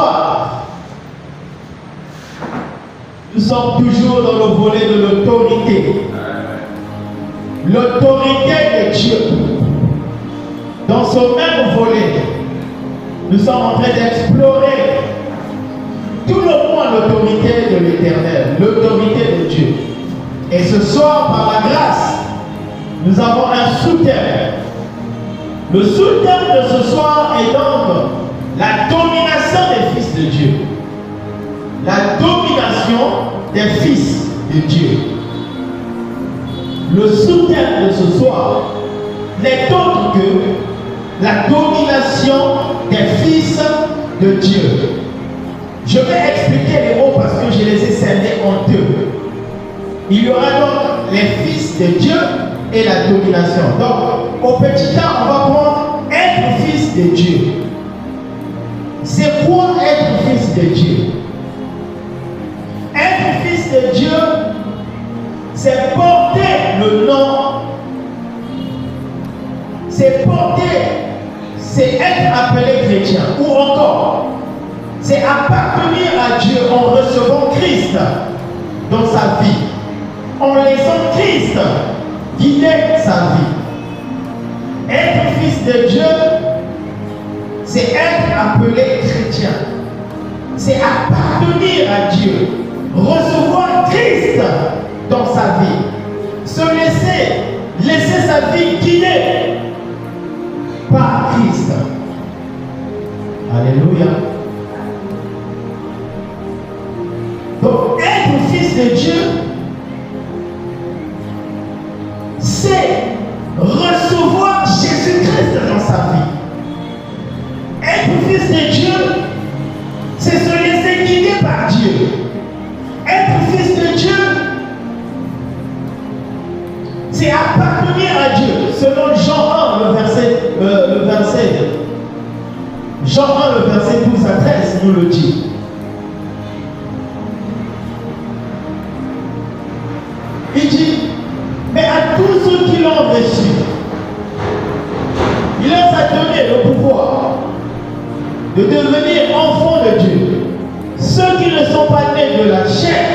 soir, nous sommes toujours dans le volet de l'autorité. L'autorité de Dieu. Dans ce même volet, nous sommes en train d'explorer tout le point l'autorité de l'Éternel, l'autorité de Dieu. Et ce soir, par la grâce, nous avons un sous-thème. Le sous-thème de ce soir est donc la domination des fils de Dieu. La domination des fils de Dieu. Le sous-thème de ce soir n'est autre que la domination des fils de Dieu. Je vais expliquer les mots parce que je les ai scindés en deux. Il y aura donc les fils de Dieu et la domination. Donc, au petit temps, on va prendre être fils de Dieu. C'est quoi être fils de Dieu? Être fils de Dieu, c'est porter le nom, c'est porter, c'est être appelé chrétien, ou encore, c'est appartenir à Dieu en recevant Christ dans sa vie, en laissant Christ guider sa vie. Être fils de Dieu, c'est être appelé chrétien, c'est appartenir à Dieu, recevoir Christ dans sa vie, se laisser sa vie guider par Christ. Alléluia. Donc, être fils de Dieu, c'est recevoir Jésus-Christ dans sa vie. Être fils de Dieu, c'est se laisser guider par Dieu. Être fils de Dieu, c'est appartenir à Dieu. Selon Jean 1, le verset Jean 1, le verset 12 à 13 nous le dit. Il dit, mais à tous ceux qui l'ont reçu, il leur a donné le pouvoir de devenir enfants de Dieu. Ceux qui ne sont pas nés de la chair,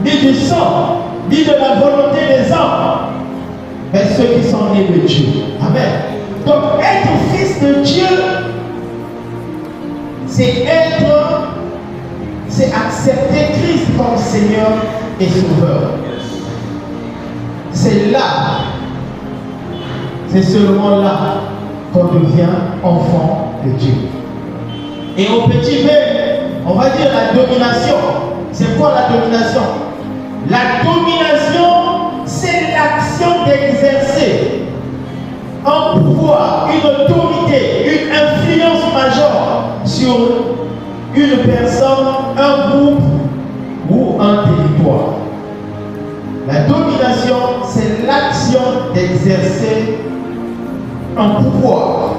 ni du sang, ni de la volonté des hommes, mais ceux qui sont nés de Dieu. Amen. Donc être fils de Dieu, c'est accepter Christ comme Seigneur et Sauveur. C'est là, c'est seulement là qu'on devient enfant de Dieu. Et au petit b, on va dire la domination. C'est quoi la domination? La domination, c'est l'action d'exercer un pouvoir, une autorité, une influence majeure sur une personne, un groupe ou un territoire. La domination, c'est l'action d'exercer un pouvoir,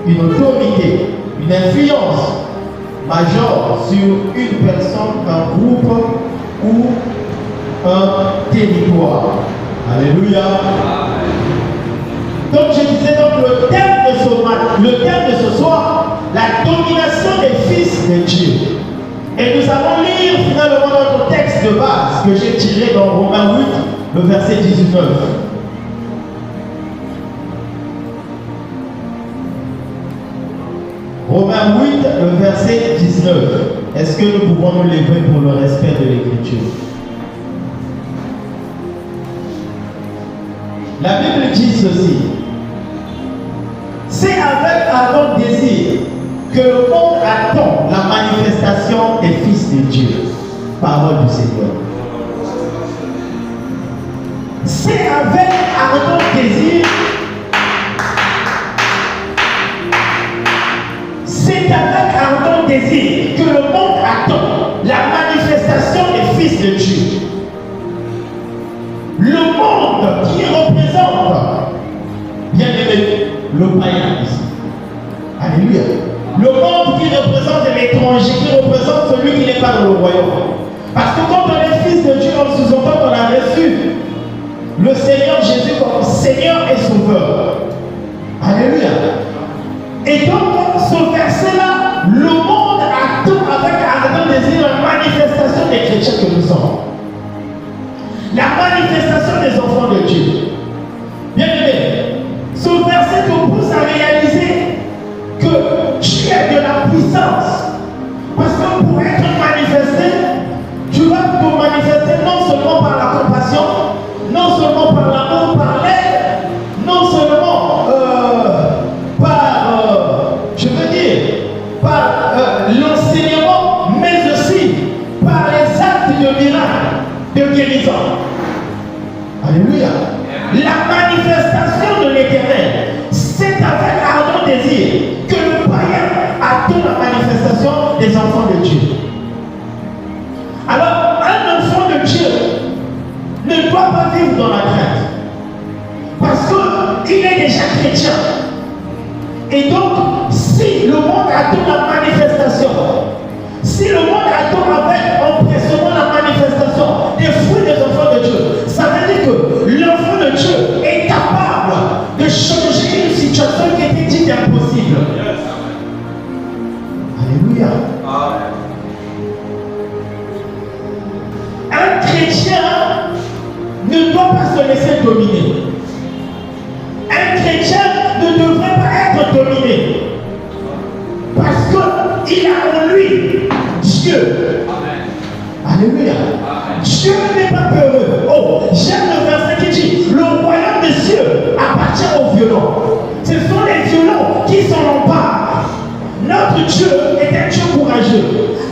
une autorité, une influence majeure sur une personne, un groupe ou un territoire. Alléluia. Donc je disais donc le thème de ce soir, la domination des fils de Dieu. Et nous allons lire finalement notre texte de base que j'ai tiré dans Romains 8, le verset 19. Romains 8, le verset 19. Est-ce que nous pouvons nous lever pour le respect de l'Écriture? La Bible dit ceci. C'est avec ardent désir que le monde attend la manifestation des fils de Dieu. Parole du Seigneur. C'est avec ardent désir. C'est avec ardent désir que le monde attend la manifestation des fils de Dieu. Le monde qui représente, bien aimé, le païen ici. Alléluia. Le monde qui représente l'étranger, qui représente celui qui n'est pas dans le royaume. Parce que quand on est fils de Dieu, on sous-entend qu'on a reçu le Seigneur Jésus comme Seigneur et Sauveur. Alléluia. Et donc, ce des chrétiens que nous sommes. La manifestation des enfants de Dieu. Bien aimé, ce verset te pousse à réaliser que tu es de la puissance. Parce que pour être manifesté, tu vas te manifester non seulement par la compassion, non seulement par l'amour, par l'aide, non seulement par l'enseignement, mais aussi par les actes de miracle, de guérison. Alléluia. La manifestation de l'Éternel, c'est avec ardent désir que le païen attend la manifestation des enfants de Dieu. Alors, un enfant de Dieu ne doit pas vivre dans la crainte. Parce qu'il est déjà chrétien. Et donc, si le monde attend la manifestation, si le monde attend avec empressement la manifestation des fruits des enfants de Dieu, ça veut dire que l'enfant de Dieu est capable de changer une situation qui était dite impossible. Alléluia. Un chrétien ne doit pas se laisser dominer. Un chrétien ne devrait pas être dominé. Parce qu'il a en lui Dieu. Alléluia. Dieu n'est pas peureux. Oh, j'aime le verset qui dit le royaume des cieux appartient aux violents. Ce sont les violents qui s'en emparent. Notre Dieu est un Dieu courageux.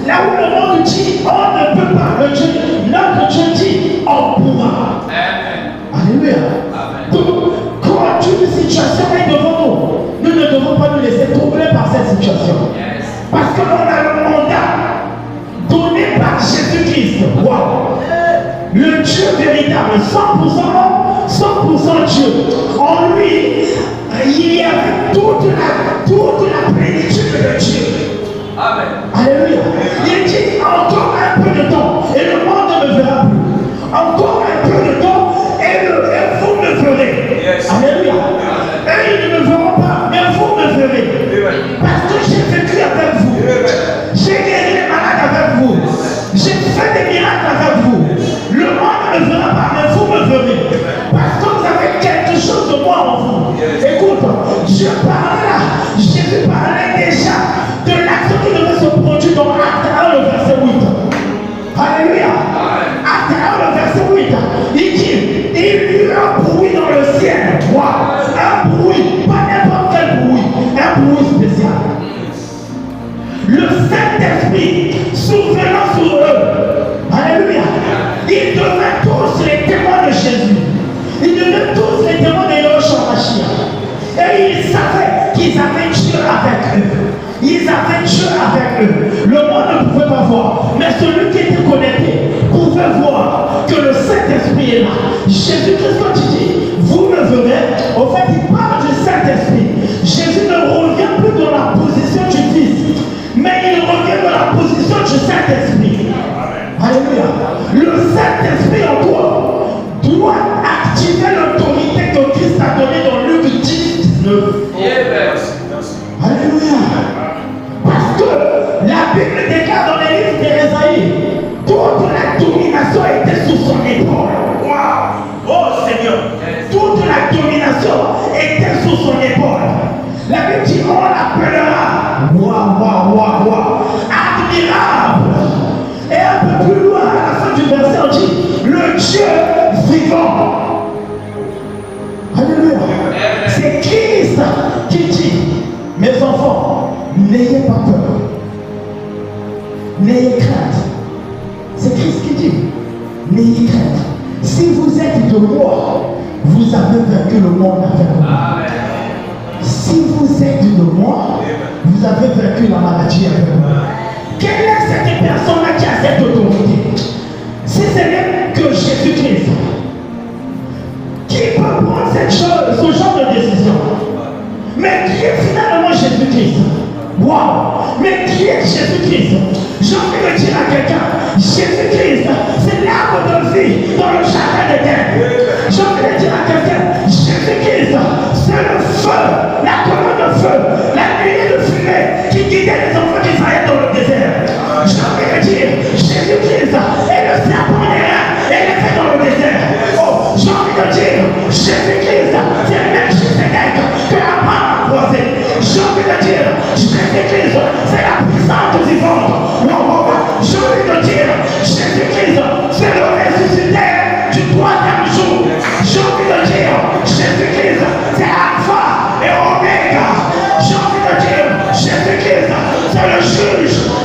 Là où le monde dit on ne peut pas, le Dieu, notre Dieu dit on pourra. Alléluia. Donc, quand une situation est devant nous, nous ne devons pas nous laisser troubler par cette situation. Parce que l'on a le mandat donné par Jésus-Christ. Wow. Le Dieu véritable, 100% homme, 100% Dieu. En lui, il y avait toute la plénitude de Dieu. Amen. Alléluia. Il dit encore un peu de temps et le monde ne me verra plus. Encore un peu de temps et vous me verrez. Yes. Alléluia. Et ils ne me verront pas, mais vous me verrez. Parce que j'ai vécu avec vous. J'ai guéri les malades avec vous. J'ai fait des miracles avec vous. Le monde ne me verra pas, mais vous me verrez. Parce que vous avez quelque chose de moi en vous. Écoute, je parlais là. Jésus parlait déjà de l'action qui devait se produire dans Acte 1, le verset 8. Alléluia. Acte 1, le verset 8. Il dit, il y eut un bruit dans le ciel. Wow. Un bruit, pas n'importe quel bruit, un bruit spécial. Le Saint-Esprit souvenant sur eux. Alléluia. Ils devaient tous les témoins de Jésus. Ils devaient tous les témoins de Yahushua Mashiach. Et ils savaient qu'ils avaient Dieu avec eux. Ils avaient Dieu avec eux. Le monde ne pouvait pas voir. Mais celui qui était connecté pouvait voir que le Saint-Esprit est là. Jésus-Christ, quand il dit, vous me verrez, au fait, il parle du Saint-Esprit. Jésus ne revient plus dans la position du Fils, mais il revient dans la position du Saint-Esprit. Alléluia. Le Saint-Esprit en toi doit activer l'autorité que Christ a donnée dans Luc 10, 19. Alléluia. Parce que la Bible déclare dans les livres d'Ésaïe, toute la domination était sous son épaule. Wow. Oh Seigneur. Toute la domination était sous son épaule. La Bible dit, on l'appellera. Waouh. Admirable. Et un peu plus loin, à la fin du verset, on dit, le Dieu vivant. Alléluia. C'est Christ qui dit, mes enfants, n'ayez pas peur. N'ayez crainte. C'est Christ qui dit, n'ayez crainte. Si vous êtes de moi, vous avez vaincu le monde avec moi. Si vous êtes de moi, vous avez vaincu la maladie avec moi. Quelle est cette personne-là qui a cette autorité? Si ce n'est que Jésus-Christ, qui peut prendre ce genre de décision? Mais qui est finalement Jésus-Christ? Waouh! Mais qui est Jésus-Christ? J'ai envie de dire à quelqu'un, Jésus-Christ, c'est l'arbre de vie dans le jardin d'Éden. J'ai envie de dire à quelqu'un, Jésus-Christ, c'est le feu, la colonne de feu, la nuée de fumée qui guidait les enfants d'Israël dans le désert. J'ai envie de dire, Jésus-Christ,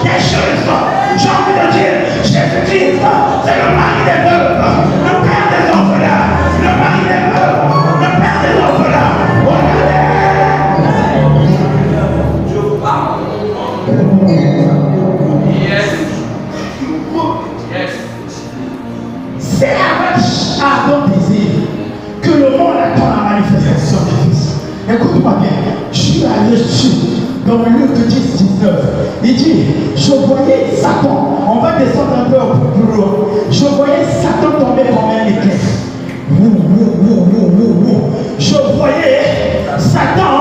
des choses. J'ai envie de dire, Jésus-Christ, c'est le mari des veuves, le père des orphelins, le mari des veuves, le père des orphelins. Regardez. C'est avec ardent désir que le monde attend la manifestation du Fils. Écoute-moi bien, je suis allé dans le Luc 10-19. Il dit, je voyais Satan, on va descendre un peu plus loin. Je voyais Satan tomber comme un éclair. Je voyais Satan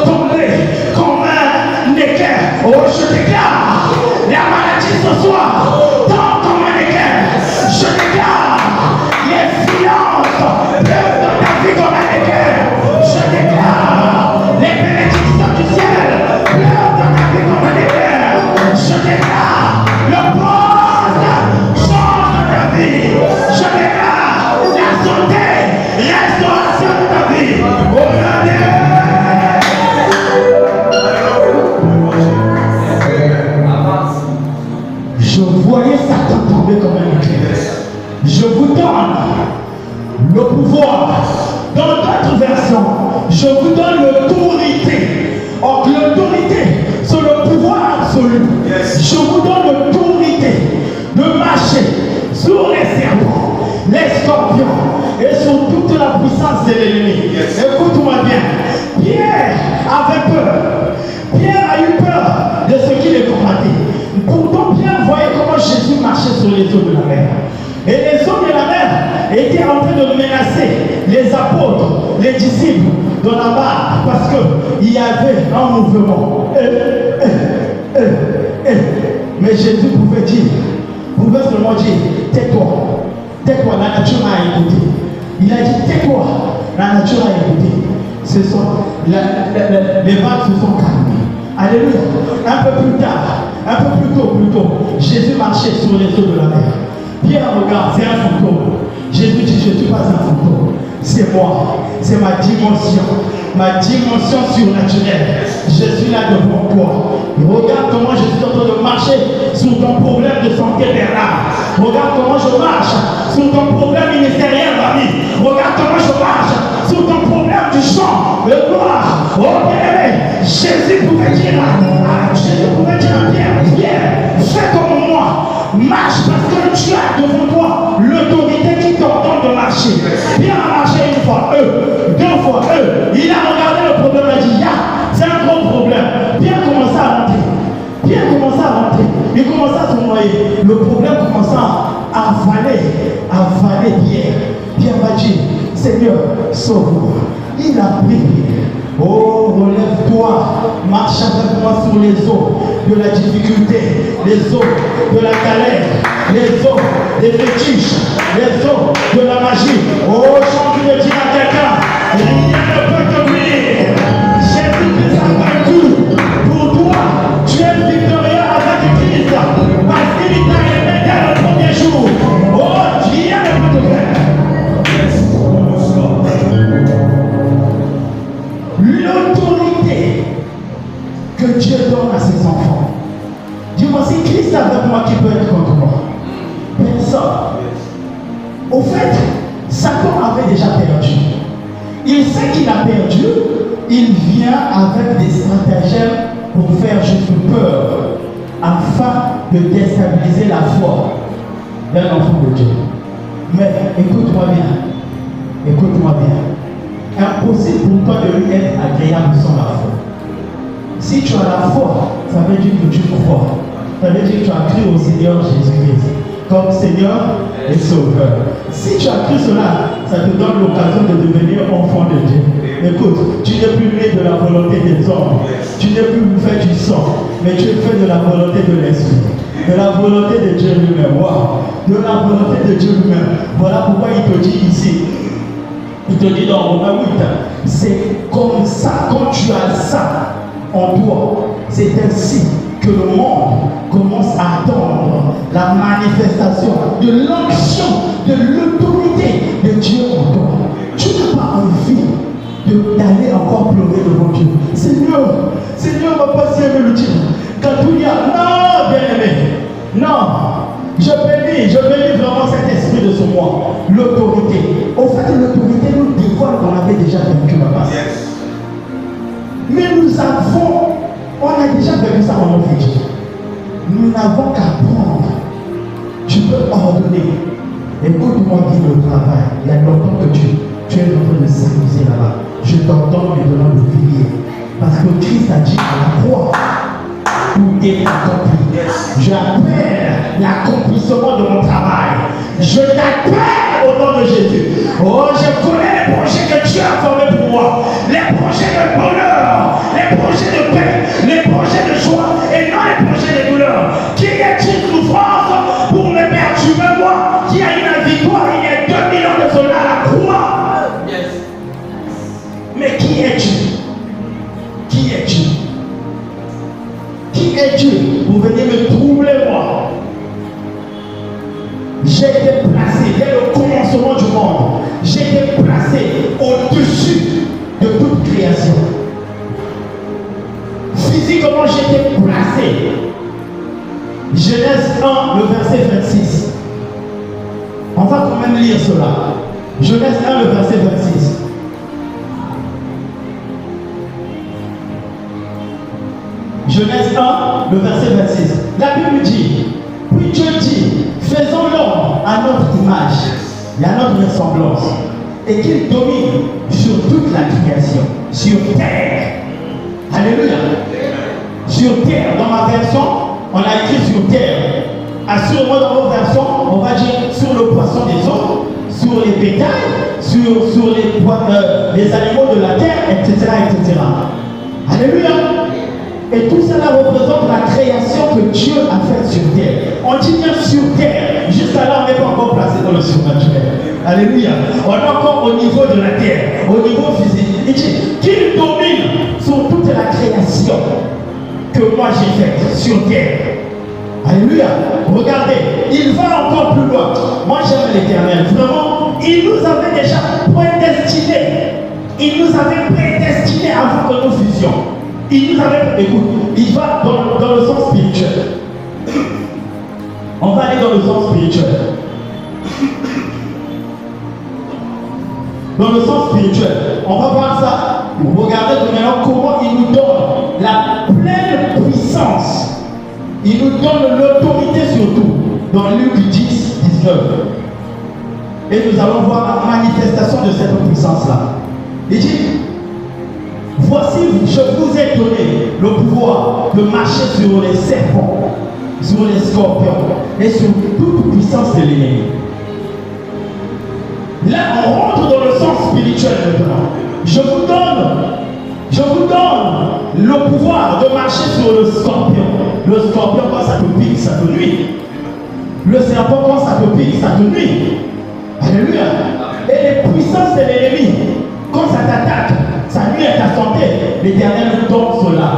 tomber comme un éclair. Oh, je déclare, la maladie ce soir tombe comme un éclair. Je déclare, les finances pleuvent dans ta vie comme un éclair. Je déclare, les bénédictions du ciel pleuvent dans ta vie comme un éclair. Je déclare, le poste change dans ta vie. Je déclare, la santé, restauration de ta vie. Au nom de je voyais Satan tomber comme un éclair. Je vous donne le pouvoir. Dans d'autres versions, je vous donne l'autorité. Or, l'autorité, c'est le pouvoir absolu. Je vous donne l'autorité de marcher sur les serpents, les scorpions et sur toute la puissance de l'ennemi. Écoute-moi bien. Pierre avait peur. Pierre a eu peur de ce qu'il est combattu. Pourtant, Pierre voyait comment Jésus marchait sur les eaux de la mer. Et les eaux de la mer étaient en train de menacer les apôtres, les disciples dans la barque parce qu'il y avait un mouvement. Mais Jésus pouvait seulement dire, tais-toi, tais-toi, la nature a écouté. Il a dit, tais-toi, la nature a écouté. Les vagues se sont calmées. Alléluia. Un peu plus tard, un peu plus tôt, Jésus marchait sur les eaux de la mer. Pierre regarde, c'est un fantôme. Jésus dit, je ne suis pas un fantôme. C'est moi, c'est ma dimension surnaturelle. Je suis là devant toi. Regarde comment je suis en train de marcher sur ton problème de santé Bernard. Regarde comment je marche sur ton problème ministériel, mamie. Regarde comment je marche sur ton problème du chant, de gloire. Oh bien-aimé, Jésus pouvait dire à Pierre, fais comme moi. Marche parce que tu as devant toi l'autorité qui t'ordonne de marcher. Pierre a marché une fois, deux fois, il a regardé le problème, il a dit, c'est un gros problème. Pierre commençait à rentrer. Il commençait à se noyer. Le problème commençait à avaler Pierre. Pierre va dire, Seigneur, sauve-moi. Il a prié. Oh, relève-toi, marche avec moi sur les eaux de la difficulté, les eaux de la galère, les eaux des fétiches, les eaux de la magie. Oh, j'ai envie de dire à quelqu'un, rien ne peut te briller. Jésus-Christ a vaincu. Pour toi, tu es victorieux avec Christ, parce qu'il t'a aimé dès le premier jour. Oh, rien ne peut te faire. L'autorité que Dieu donne à ses enfants. Dis-moi, si Christ est avec moi, qui peut être contre moi? Personne. Au fait, Satan avait déjà perdu. Il sait qu'il a perdu, il vient avec des stratagèmes pour faire juste peur, afin de déstabiliser la foi d'un enfant de Dieu. Mais écoute-moi bien. Impossible pour toi de lui être agréable sans la foi. Si tu as la foi, ça veut dire que tu crois. Ça veut dire que tu as cru au Seigneur Jésus-Christ comme Seigneur et Sauveur. Si tu as cru cela, ça te donne l'occasion de devenir enfant de Dieu. Écoute, tu n'es plus né de la volonté des hommes. Tu n'es plus fait du sang, mais tu es fait de la volonté de l'Esprit. De la volonté de Dieu lui-même. Wow. De la volonté de Dieu lui-même. Voilà pourquoi il te dit ici. Il te dit dans Romains 8, c'est comme ça, quand tu as ça en toi, c'est ainsi que le monde commence à attendre la manifestation de l'onction, de l'autorité de Dieu en toi. Tu n'as pas envie d'aller encore pleurer devant Dieu. Seigneur, ma patience me le dit. Quand Alléluia. Non, bien-aimé. Non. Je bénis vraiment cet esprit de ce mois. L'autorité. Au fait, l'autorité nous dévoile qu'on avait déjà vécu là-bas. Yes. Mais on a déjà vécu ça dans nos vies. Nous n'avons qu'à prendre. Tu peux ordonner. Écoute-moi dire le travail. Il y a longtemps que tu es en train de s'amuser là-bas. Je t'entends maintenant de prier. Parce que Christ a dit à la croix, tout est accompli. J'appelle l'accomplissement de mon travail. Je t'appelle au nom de Jésus. Oh, je connais les projets que Dieu a formés pour moi. Les projets de bonheur, les projets de paix, les projets de joie et non les projets de douleur. Qui est une souffrance pour me perturber moi, qui a eu la victoire il y a 2000 ans de cela à la croix. Yes. Mais qui es-tu? Qui es-tu? Qui es-tu pour venir me troubler moi? J'ai été placé dès le commencement du monde. J'ai été placé au-dessus de toute création. Physiquement, j'ai été placé. Genèse 1, le verset 26. On va quand même lire cela. Genèse 1, le verset 26. Genèse 1, le verset 26. La Bible dit, puis Dieu dit, faisons l'homme à notre image et à notre ressemblance, et qu'il domine sur toute la création, sur terre. Alléluia. Sur terre, dans ma version, on a écrit sur terre. Assurément dans nos versions, on va dire sur le poisson des eaux, sur les bétails, sur les animaux de la terre, etc., etc. Alléluia. Et tout cela représente la création que Dieu a faite sur terre. On dit bien sur terre. Jusqu'à là, on n'est pas encore placé dans le surnaturel. Alléluia. On est encore au niveau de la terre, au niveau physique. Il dit qu'il domine sur toute la création que moi j'ai faite sur terre. Alléluia. Regardez, il va encore plus loin. Moi j'aime l'Éternel. Vraiment, il nous avait déjà prédestinés. Il nous avait prédestinés avant que nous fusions. Il nous avait, écoute, il va dans le sens spirituel. On va aller dans le sens spirituel. Dans le sens spirituel, on va voir ça. Regardez maintenant comment il nous donne la pleine puissance. Il nous donne l'autorité surtout. Dans Luc 10, 19. Et nous allons voir la manifestation de cette puissance-là. Il dit, voici, je vous ai donné le pouvoir de marcher sur les serpents, sur les scorpions et sur toute puissance de l'ennemi. Là, on rentre dans le sens spirituel maintenant. Je vous donne le pouvoir de marcher sur le scorpion. Le scorpion, quand ça te pique, ça te nuit. Le serpent, quand ça te pique, ça te nuit. Alléluia. Et les puissances de l'ennemi, quand ça t'attaque, ça nuit à ta santé. L'Éternel nous donne cela.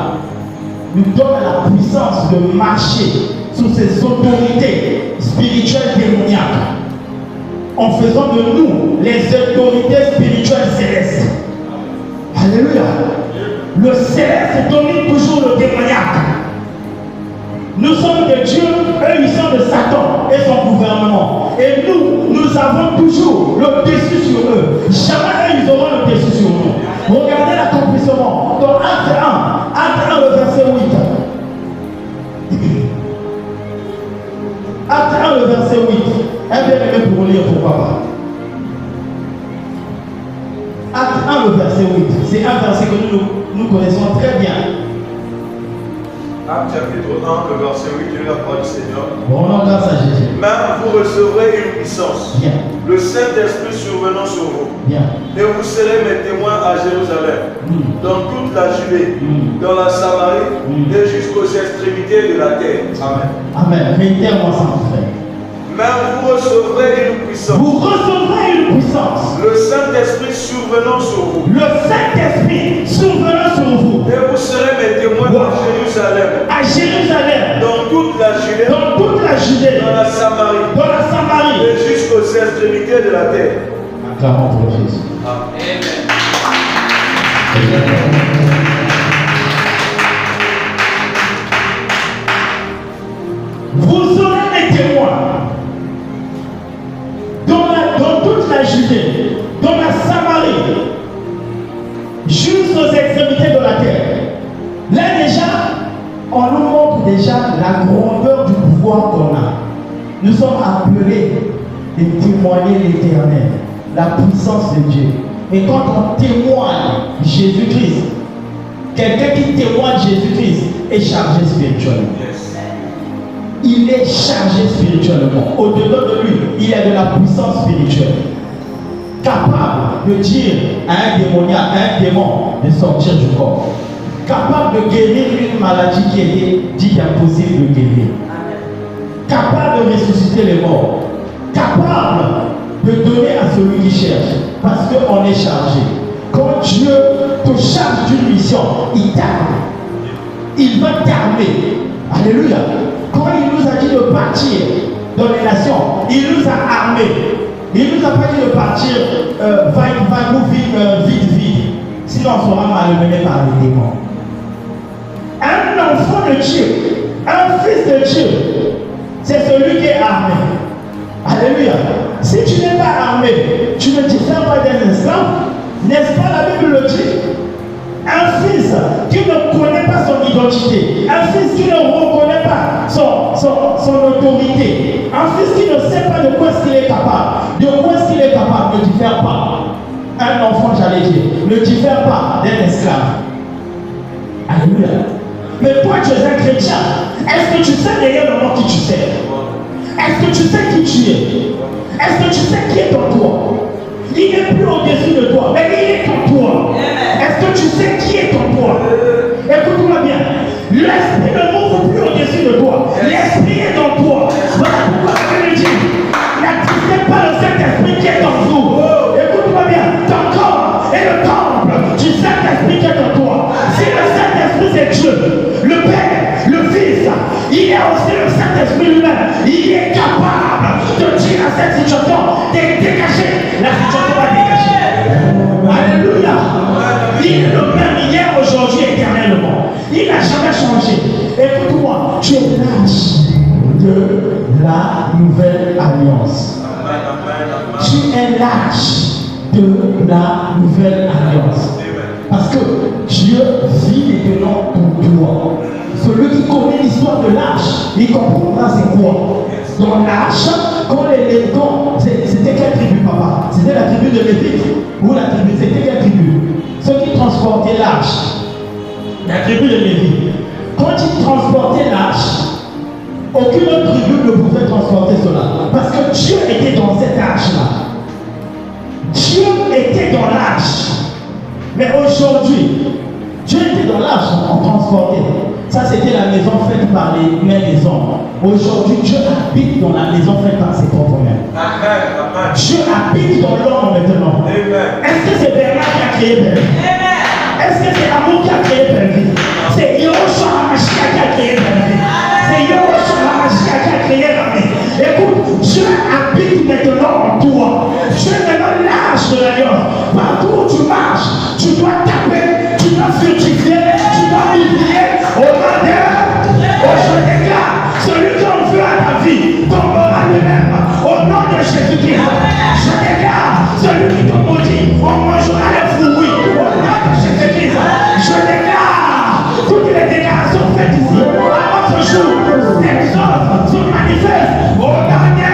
Nous donne la puissance de marcher sous ces autorités spirituelles démoniaques. En faisant de nous les autorités spirituelles célestes. Alléluia. Le céleste domine toujours le démoniaque. Nous sommes de Dieu, eux ils sont de Satan et son gouvernement. Et nous avons toujours le dessus sur eux. Jamais ils auront le dessus sur nous. Regardez l'accomplissement. Dans Acte 1, le verset 8. Acte 1, le verset 8. Un bien aimé pour lire, pourquoi pas. Acte 1, le verset 8. C'est un verset que nous connaissons très bien. Acte chapitre 1, le verset 8 de la parole du Seigneur. Bon, on grâce à Jésus. Mais vous recevrez une puissance. Bien. Le Saint-Esprit survenant sur vous. Bien. Et vous serez mes témoins à Jérusalem, dans toute la Judée, dans la Samarie et jusqu'aux extrémités de la terre. Amen. Amen. Réitère-moi ça, mon frère. Mais vous recevrez une puissance. Vous recevrez une puissance. Le Saint-Esprit survenant sur vous. Le Saint-Esprit survenant sur vous. Et vous serez mes témoins à Jérusalem. À Jérusalem. Dans toute la Judée. Dans toute la Judée. Dans la Samarie. Dans la Samarie. Et jusqu'aux extrémités de la terre. Acclamons pour Jésus. Amen. montre déjà la grandeur du pouvoir qu'on a. Nous sommes appelés de témoigner l'Éternel, la puissance de Dieu. Et quand on témoigne Jésus-Christ, quelqu'un qui témoigne Jésus-Christ est chargé spirituellement. Il est chargé spirituellement. Au-delà de lui, il y a de la puissance spirituelle. Capable de dire à un démoniaque, à un démon de sortir du corps. Capable de guérir une maladie qui était dite impossible de guérir. Capable de ressusciter les morts. Capable de donner à celui qui cherche. Parce qu'on est chargé. Quand Dieu te charge d'une mission, il t'arme. Il va t'armer. Alléluia. Quand il nous a dit de partir dans les nations, il nous a armés. Il ne nous a pas dit de partir, va-nous vite. Sinon on sera malmené par les démons. Un enfant de Dieu, un fils de Dieu, c'est celui qui est armé. Alléluia. Si tu n'es pas armé, tu ne diffères pas d'un esclave. N'est-ce pas la Bible le dit? Un fils qui ne connaît pas son identité, un fils qui ne reconnaît pas son autorité, un fils qui ne sait pas de quoi est-ce qu'il est capable, ne diffère pas. Un enfant, j'allais dire, ne diffère pas d'un esclave. Alléluia. Mais toi, tu es un chrétien. Est-ce que tu sais réellement qui tu sais? Est-ce que tu sais qui tu es? Est-ce que tu sais qui est en toi? Il n'est plus au-dessus de toi, mais il est en toi. Est-ce que tu sais qui est en toi? Écoute-moi bien. L'esprit ne monte plus au-dessus de toi. L'esprit est en toi. Voilà pourquoi je le dis. N'attristez pas le Saint-Esprit qui est en vous. Écoute-moi bien. Ton corps est le temple du Saint-Esprit qui est en toi. Si le Saint-Esprit c'est Dieu, le Père, le Fils, il est aussi le Saint-Esprit lui-même. Il est capable de dire à cette situation de dégager. La situation va dégager. Alléluia. Il est le même hier, aujourd'hui, éternellement. Il n'a jamais changé. Écoute-moi, tu es l'âge de la nouvelle alliance. Tu es l'âge de la nouvelle alliance. Parce que Dieu vit maintenant pour toi. Celui qui connaît l'histoire de l'âge, il comprendra c'est quoi. Dans l'âge, quand les c'était quelle tribu, papa? C'était la tribu de Lévi ou la tribu? C'était quelle tribu? Ceux qui transportaient l'arche. La tribu de Lévi. Quand ils transportaient l'arche, aucune autre tribu ne pouvait transporter cela. Parce que Dieu était dans cette arche-là. Dieu était dans l'arche. Mais aujourd'hui, Dieu était dans l'arche, on transportait. Ça, c'était la maison faite par les mains des hommes. Aujourd'hui, Dieu habite dans la maison faite par ses propres mains. Dieu habite dans l'homme maintenant. Est-ce que c'est Bernard qui a créé Bernard? Est-ce que c'est Amour qui a créé Bernard? C'est Yehoshua HaMashiach qui a créé Bernard. C'est Yehoshua HaMashiach qui a créé Bernard. Écoute, Dieu habite maintenant en toi. Dieu est maintenant l'âge de l'alliance. Partout où tu marches, tu dois taper, tu dois fructifier, tu dois multiplier. Au nom de je déclare, celui qui en veut à ta vie tombera lui-même. Au nom de Jésus-Christ, je déclare, celui qui te maudit, on mangera les fruits. Au nom de Jésus-Christ, je déclare, toutes les déclarations faites ici, à notre jour, ces choses se manifestent. Au nom de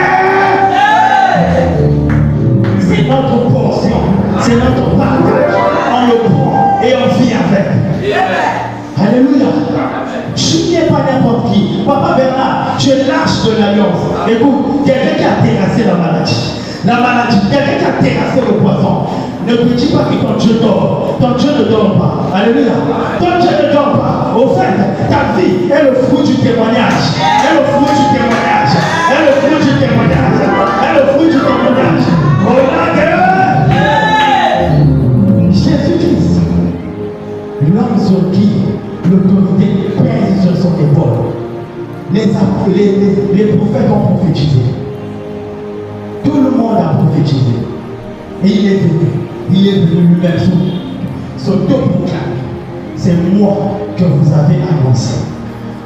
c'est notre portion, c'est notre partage. On le prend et on vit avec. Alléluia. Tu n'es pas n'importe qui. Papa Bernard, tu es l'arche de l'alliance. Écoute, quelqu'un qui a terrassé la maladie. Quelqu'un qui a terrassé le poison. Ne te dis pas que ton Dieu dort. Ton Dieu ne dort pas. Alléluia. Ton Dieu ne dort pas. Au fait, ta vie est le fruit du témoignage. Est le fruit du témoignage. Est le fruit du témoignage. Est le fruit du témoignage. Au nom de Jésus-Christ, l'homme sur qui l'autorité pèse sur son épaule. Les prophètes ont prophétisé. Tout le monde a prophétisé. Et il est venu lui-même s'auto-proclamer. C'est moi que vous avez annoncé.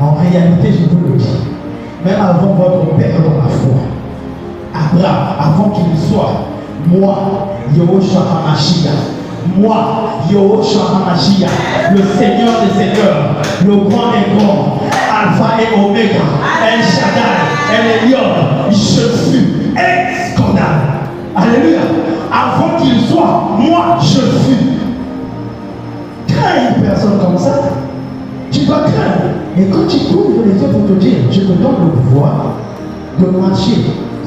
En réalité, je vous le dis, même avant votre père dans la foi, Abraham, avant qu'il soit, moi, Yehoshua HaMashiach, moi, Yehoshua HaMashiach, le Seigneur des Seigneurs, le grand et grand, Alpha et Oméga, El Shaddai, El Elyon, je suis scandale. Alléluia. Avant qu'il soit, moi je suis. Crains une personne comme ça, tu vas craindre. Et quand tu ouvres les yeux pour te dire, je te donne le pouvoir de marcher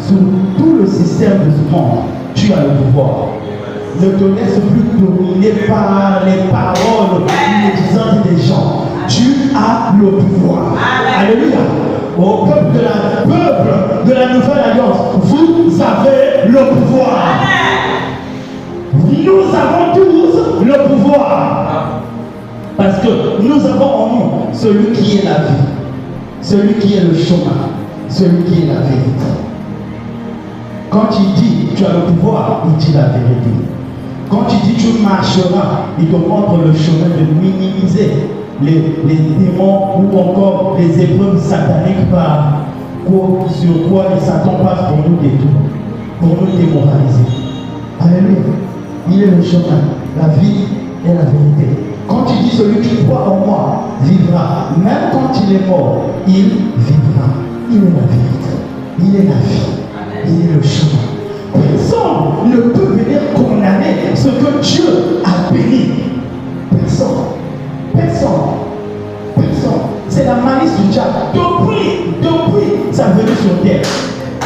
sur tout le système de ce monde, tu as le pouvoir. Ne te laisse plus dominer par les paroles médisantes des gens. Tu as le pouvoir. Alléluia. Au peuple de la nouvelle alliance, vous avez le pouvoir. Nous avons tous le pouvoir. Parce que nous avons en nous celui qui est la vie, celui qui est le chemin, celui qui est la vérité. Quand il dit tu as le pouvoir, il dit la vérité. Quand il dit tu marcheras, il te montre le chemin de minimiser les démons ou encore les épreuves sataniques sur quoi les Satan passe pour nous détruire, pour nous démoraliser. Alléluia. Il est le chemin, la vie et la vérité. Quand il dit celui qui croit en moi vivra, même quand il est mort, il vivra. Il est la vérité, il est la vie, il est le chemin. Personne ne peut venir condamner ce que Dieu a béni. Personne. C'est la malice du diable. Depuis sa venue sur terre.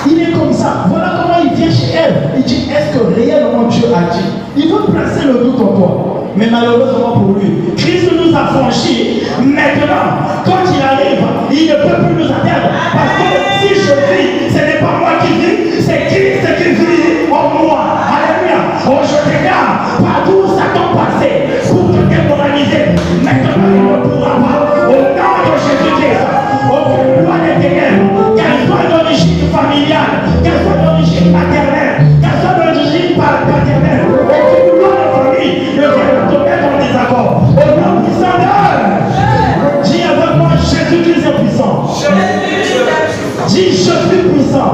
Il est comme ça. Voilà comment il vient chez elle. Il dit, est-ce que réellement Dieu a dit? Il veut placer le doute en toi. Mais malheureusement pour lui, Christ nous a franchis. Maintenant, quand il arrive, il ne peut plus nous atteindre. Parce que si je vis, ce n'est pas moi qui vis, c'est Christ qui vit en moi. Alléluia. Oh, je t'égare partout où Satan passait pour te démoraliser. Maintenant, il ne pourra pas. Au nom de Jésus-Christ, aucune loi des ténèbres, qu'elle soit d'origine familiale, qu'elle soit d'origine maternelle, qu'elle soit d'origine paternelle, aucune loi de famille ne vient te mettre en désaccord. Au nom puissant de dis avec moi, Jésus-Christ est puissant. Dis, je suis puissant.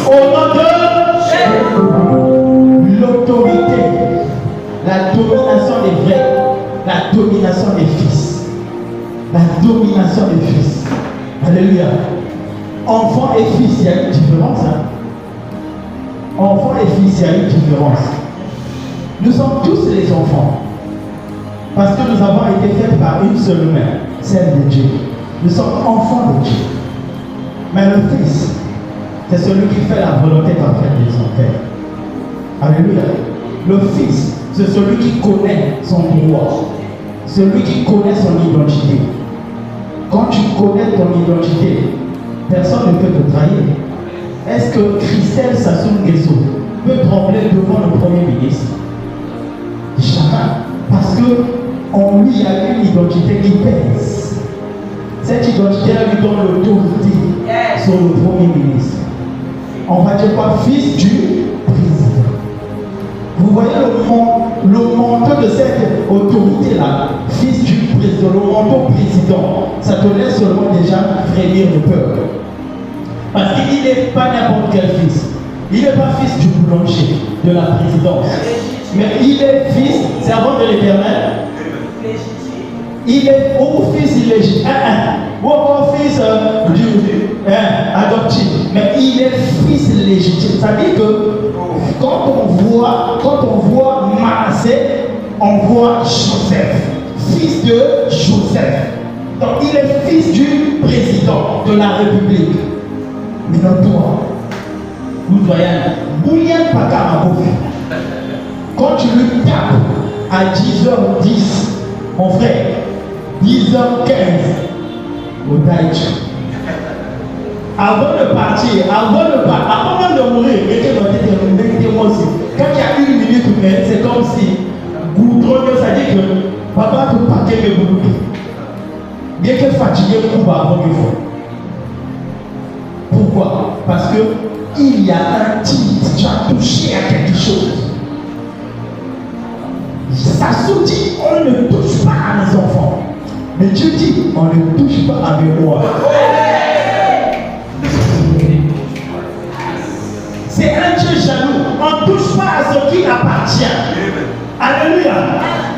Au nom de l'autorité, la domination des vrais, la domination des fils. La domination des fils. Alléluia. Enfant et fils, il y a une différence. Enfant et fils, il y a une différence. Nous sommes tous les enfants. Parce que nous avons été faits par une seule main, celle de Dieu. Nous sommes enfants de Dieu. Mais le fils, c'est celui qui fait la volonté parfaite de son Père. Alléluia. Le fils, c'est celui qui connaît son pouvoir. Celui qui connaît son identité. Quand tu connais ton identité, personne ne peut te trahir. Est-ce que Christelle Sassou Nguesso peut trembler devant le Premier ministre? Jamais. Parce qu'en lui, il y a une identité qui pèse. Cette identité lui donne l'autorité sur le Premier ministre. On va dire quoi? Fils du président. Vous voyez le manteau de cette autorité-là, fils du président, le manteau président, ça te laisse seulement déjà frémir de peur. Parce qu'il n'est pas n'importe quel fils. Il n'est pas fils du boulanger, de la présidence. Mais il est fils, servant de l'Éternel. Il est ou fils illégitime, ou encore fils adoptif. Mais il est fils légitime. Ça veut dire que quand on voit Manassé, on voit Joseph, fils de Joseph. Donc il est fils du président de la République. Mais non, toi, nous voyons, Boulian Pakarabouf, quand tu lui tapes à 10h10, mon frère, 10h15, au Taïchi. Avant de partir, avant même de mourir, mettez-moi aussi. Quand il y a une minute, c'est comme si Goudron, ça dit que papa te paquet de boulot. Bien que fatigué, le coup avant qu'il faut. Pourquoi? Parce que il y a un titre, tu as touché à quelque chose. Ça se dit, on ne touche pas à mes enfants. Mais Dieu dit, on ne touche pas à mes rois. C'est un Dieu jaloux. On ne touche pas à ce qui appartient. Alléluia.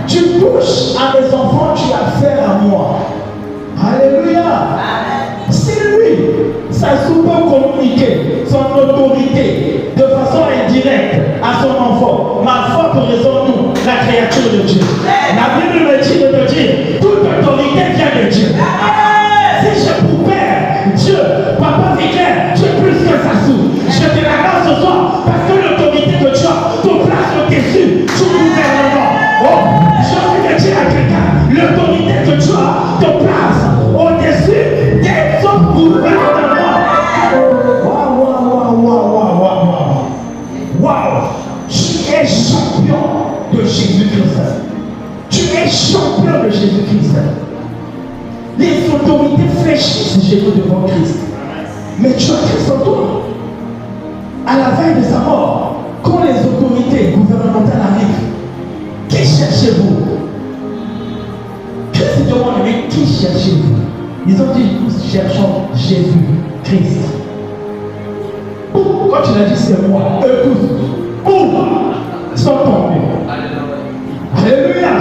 Tu touches à mes enfants, tu as affaire à moi. Alléluia. communiquer son autorité de façon indirecte à son enfant. Ma forte raison, nous, la créature de Dieu. La Bible me dit de te dire, toute autorité vient de Dieu. Si j'ai pour père Dieu, papa vicaire, tu es plus que ça sous. Je te l'accorde ce soir parce que l'autorité que tu as te place au-dessus du gouvernement. Oh, je veux te dire à quelqu'un, l'autorité que tu as te place au-dessus des autres gouvernements. Waouh, tu es champion de Jésus-Christ. Tu es champion de Jésus-Christ. Les autorités fléchissent chez nous devant Christ. Mais tu as Christ en toi. À la veille de sa mort, quand les autorités gouvernementales arrivent, qui cherchez-vous? Christ demande, mais qui cherchez-vous? Ils ont dit, nous cherchons Jésus-Christ. Quand tu l'as dit, c'est moi, eux tous, sont tombés. Alléluia.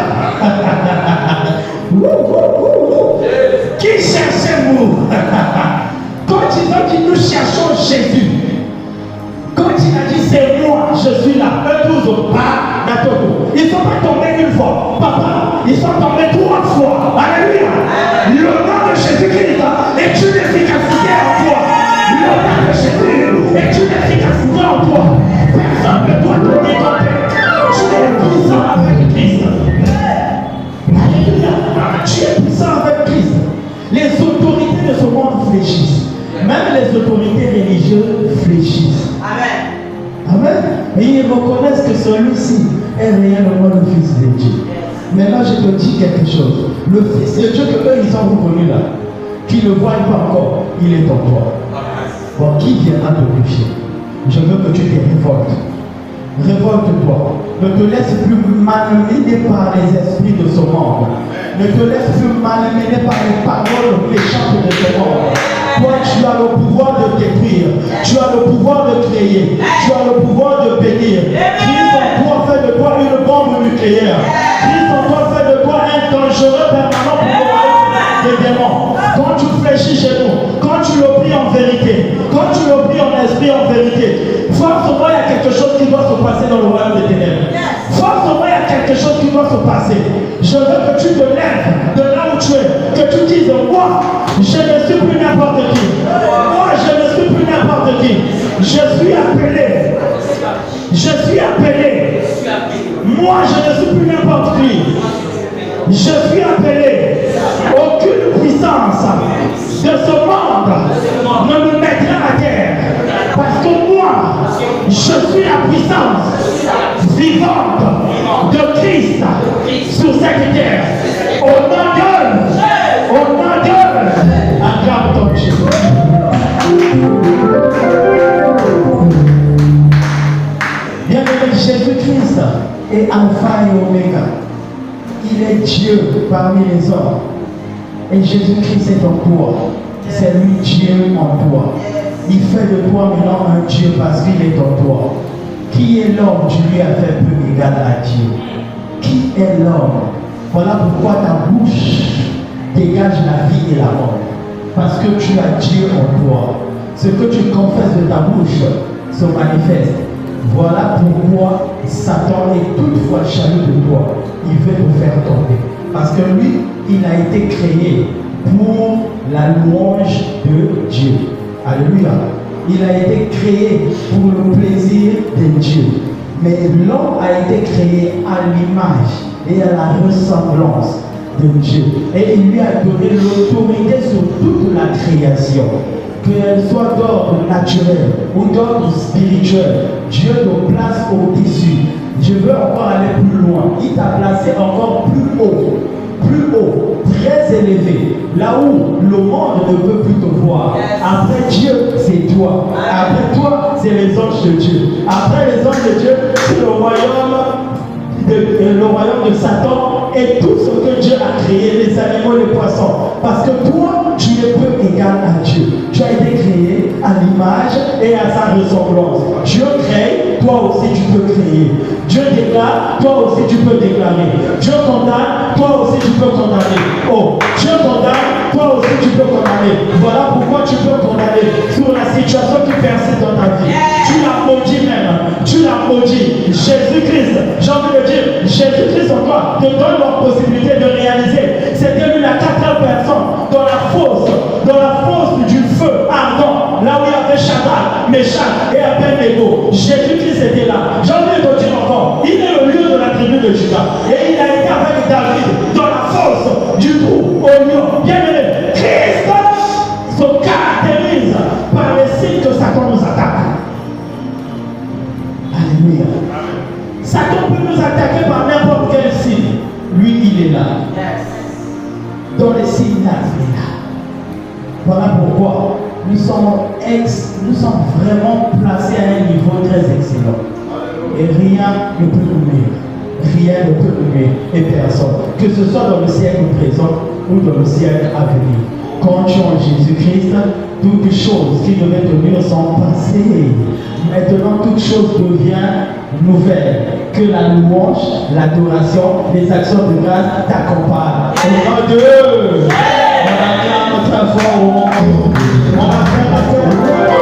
Qui cherchez-vous? Quand ils ont dit nous cherchons Jésus, quand il a dit c'est moi, je suis là, eux tous, ils ne sont pas tombés une fois, papa, ils sont tombés 3 fois. Alléluia. Le nom de Jésus-Christ est une efficacité en toi. Le nom de Jésus est une efficacité en toi. Personne ne doit te détromper. Tu es puissant avec Christ. Alléluia. Tu es puissant avec Christ. Les autorités de ce monde fléchissent. Même les autorités religieuses fléchissent. Amen. Amen. Et ils reconnaissent que celui-ci est réellement le Fils de Dieu. Maintenant, je te dis quelque chose. Le Fils de Dieu que eux, ils ont reconnu là, qui ne le voient pas encore, il est en toi. Bon, qui viendra te toucher? Je veux que tu te révoltes. Révolte-toi. Ne te laisse plus malmener par les esprits de ce monde. Ne te laisse plus malmener par les paroles méchantes de ce monde. Toi, tu as le pouvoir de détruire. Tu as le pouvoir de créer. Tu as le pouvoir de bénir. Christ en toi fait de toi une bombe nucléaire. Christ en toi fait de toi un dangereux permanent pour le royaume des démons. Quand tu fléchis chez nous, quand tu le pries en vérité, quand tu le pries en esprit en vérité, forcément il y a quelque chose qui doit se passer dans le royaume des ténèbres. Forcément il y a quelque chose qui doit se passer. Je veux que tu te lèves de là où tu es, que tu dises, moi, je ne suis plus n'importe qui. Moi, je ne suis plus n'importe qui. Je suis appelé. Je suis appelé. Moi, je ne suis plus n'importe qui. Je suis appelé. Aucune puissance de ce monde ne me mettra à terre. Parce que moi, je suis la puissance vivante de Christ sur cette terre. Au nom d'eux, acclame ton Dieu. Bien-aimé, Jésus-Christ est Alpha et Oméga. Il est Dieu parmi les hommes. Et Jésus-Christ est en toi. C'est lui Dieu en toi. Il fait de toi maintenant un Dieu parce qu'il est en toi. Qui est l'homme? Tu lui as fait peu égal à Dieu. Qui est l'homme? Voilà pourquoi ta bouche dégage la vie et la mort. Parce que tu as Dieu en toi. Ce que tu confesses de ta bouche se manifeste. Voilà pourquoi Satan est toutefois jaloux de toi. Il veut te faire tomber. Parce que lui, il a été créé pour la louange de Dieu. Alléluia. Il a été créé pour le plaisir de Dieu. Mais l'homme a été créé à l'image et à la ressemblance de Dieu. Et il lui a donné l'autorité sur toute la création. Qu'elle soit d'ordre naturel ou d'ordre spirituel, Dieu te place au-dessus. Je veux encore aller plus loin. Il t'a placé encore plus haut, très élevé, là où le monde ne peut plus te voir. Après Dieu, c'est toi. Après toi, c'est les anges de Dieu. Après les anges de Dieu, c'est le royaume de Satan et tout ce que Dieu a créé, les animaux, les poissons. Parce que toi, tu n'es peu égal à Dieu. Tu as été créé à l'image et à sa ressemblance. Dieu crée, toi aussi tu peux créer. Dieu déclare, toi aussi tu peux déclarer. Dieu condamne, toi aussi tu peux condamner. Oh, Dieu condamne, toi aussi tu peux condamner. Voilà pourquoi tu peux condamner sur la situation qui Jésus-Christ, j'ai envie de dire, Jésus-Christ en toi te donne la possibilité de réaliser. C'était lui la quatrième personne dans la fosse du feu ardent, là où il y avait Shadrach, Meshach et Abednego. Jésus-Christ était là. J'ai envie de te dire encore, il est le lieu de la tribu de Juda. Et il a été avec David dans la fosse du trou au lion. Bien-aimé, Christ se caractérise par les signes que Satan nous attaque. Alléluia. Satan peut nous attaquer par n'importe quel signe. Lui, il est là. Dans les signes, là, il est là. Voilà pourquoi nous sommes vraiment placés à un niveau très excellent. Et rien ne peut nous nuire. Rien ne peut nous nuire. Et personne. Que ce soit dans le siècle présent ou dans le siècle à venir. Quand tu es en Jésus-Christ, toutes les choses qui devaient te nuire sont passées. Maintenant, toute chose devient nouvelle. Que la louange, l'adoration, les actions de grâce t'accompagnent. Au nom de Dieu, on acclame très fort au monde. On acclame très fort.